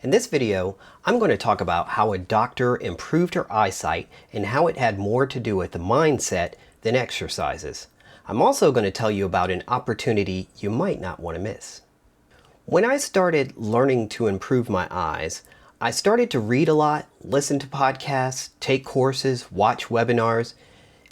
In this video, I'm going to talk about how a doctor improved her eyesight and how it had more to do with the mindset than exercises. I'm also going to tell you about an opportunity you might not want to miss. When I started learning to improve my eyes, I started to read a lot, listen to podcasts, take courses, watch webinars,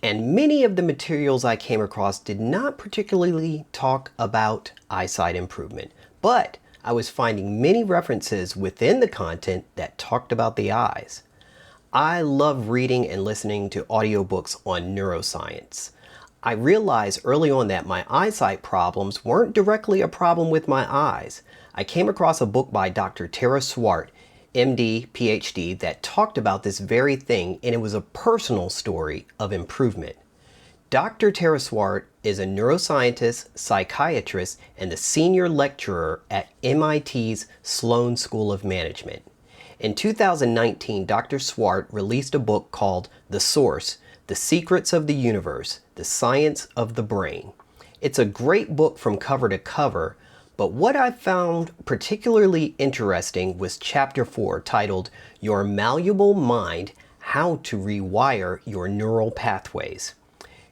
and many of the materials I came across did not particularly talk about eyesight improvement, but I was finding many references within the content that talked about the eyes. I love reading and listening to audiobooks on neuroscience. I realized early on that my eyesight problems weren't directly a problem with my eyes. I came across a book by Dr. Swart, MD, PhD, that talked about this very thing, and it was a personal story of improvement. Dr. Swart is a neuroscientist, psychiatrist, and the senior lecturer at MIT's Sloan School of Management. In 2019, Dr. Swart released a book called The Source: The Secrets of the Universe, The Science of the Brain. It's a great book from cover to cover, but what I found particularly interesting was Chapter 4, titled Your Malleable Mind: How to Rewire Your Neural Pathways.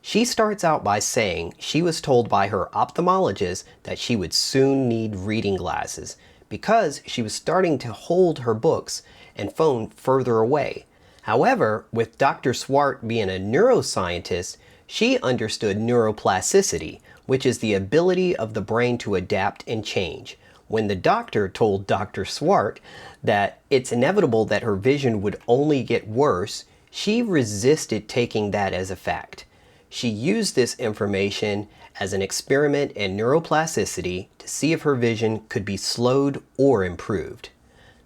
She starts out by saying she was told by her ophthalmologist that she would soon need reading glasses because she was starting to hold her books and phone further away. However, with Dr. Swart being a neuroscientist, she understood neuroplasticity, which is the ability of the brain to adapt and change. When the doctor told Dr. Swart that it's inevitable that her vision would only get worse, she resisted taking that as a fact. She used this information as an experiment in neuroplasticity to see if her vision could be slowed or improved.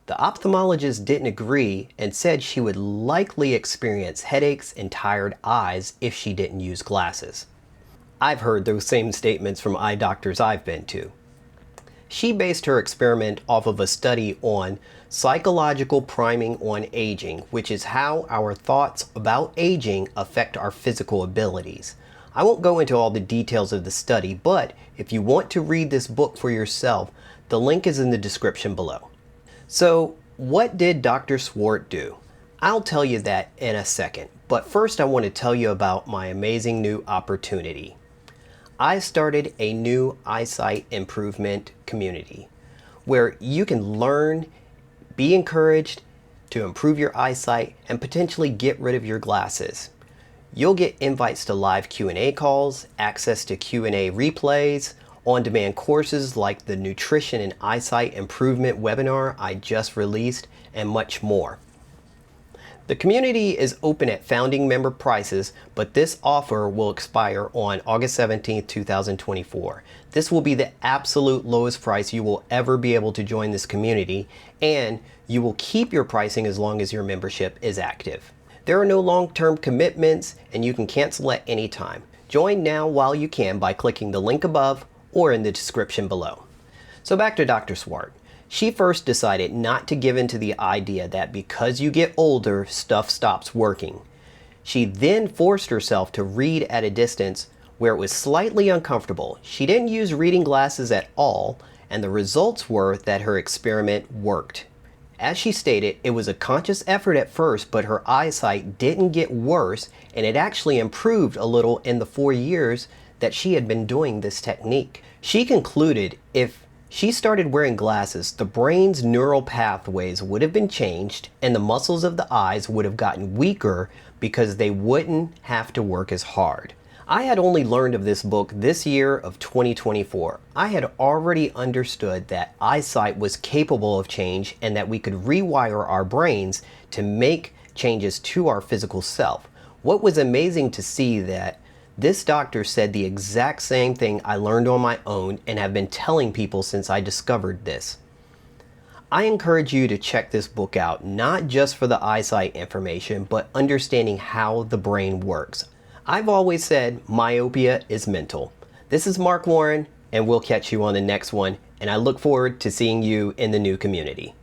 The ophthalmologist didn't agree and said she would likely experience headaches and tired eyes if she didn't use glasses. I've heard those same statements from eye doctors I've been to. She based her experiment off of a study on psychological priming on aging, which is how our thoughts about aging affect our physical abilities. I won't go into all the details of the study, but if you want to read this book for yourself, the link is in the description below. So, what did Dr. Swart do? I'll tell you that in a second, but first I want to tell you about my amazing new opportunity. I started a new eyesight improvement community where you can learn, be encouraged to improve your eyesight, and potentially get rid of your glasses. You'll get invites to live Q&A calls, access to Q&A replays, on-demand courses like the Nutrition and Eyesight Improvement webinar I just released, and much more. The community is open at founding member prices, but this offer will expire on August 17, 2024. This will be the absolute lowest price you will ever be able to join this community, and you will keep your pricing as long as your membership is active. There are no long-term commitments, and you can cancel at any time. Join now while you can by clicking the link above or in the description below. So back to Dr. Swart. She first decided not to give in to the idea that because you get older, stuff stops working. She then forced herself to read at a distance where it was slightly uncomfortable. She didn't use reading glasses at all, and the results were that her experiment worked. As she stated, it was a conscious effort at first, but her eyesight didn't get worse, and it actually improved a little in the 4 years that she had been doing this technique. She concluded if she started wearing glasses, the brain's neural pathways would have been changed and the muscles of the eyes would have gotten weaker because they wouldn't have to work as hard. I had only learned of this book this year of 2024. I had already understood that eyesight was capable of change and that we could rewire our brains to make changes to our physical self. What was amazing to see that this doctor said the exact same thing I learned on my own and have been telling people since I discovered this. I encourage you to check this book out, not just for the eyesight information, but understanding how the brain works. I've always said myopia is mental. This is Mark Warren, and we'll catch you on the next one, and I look forward to seeing you in the new community.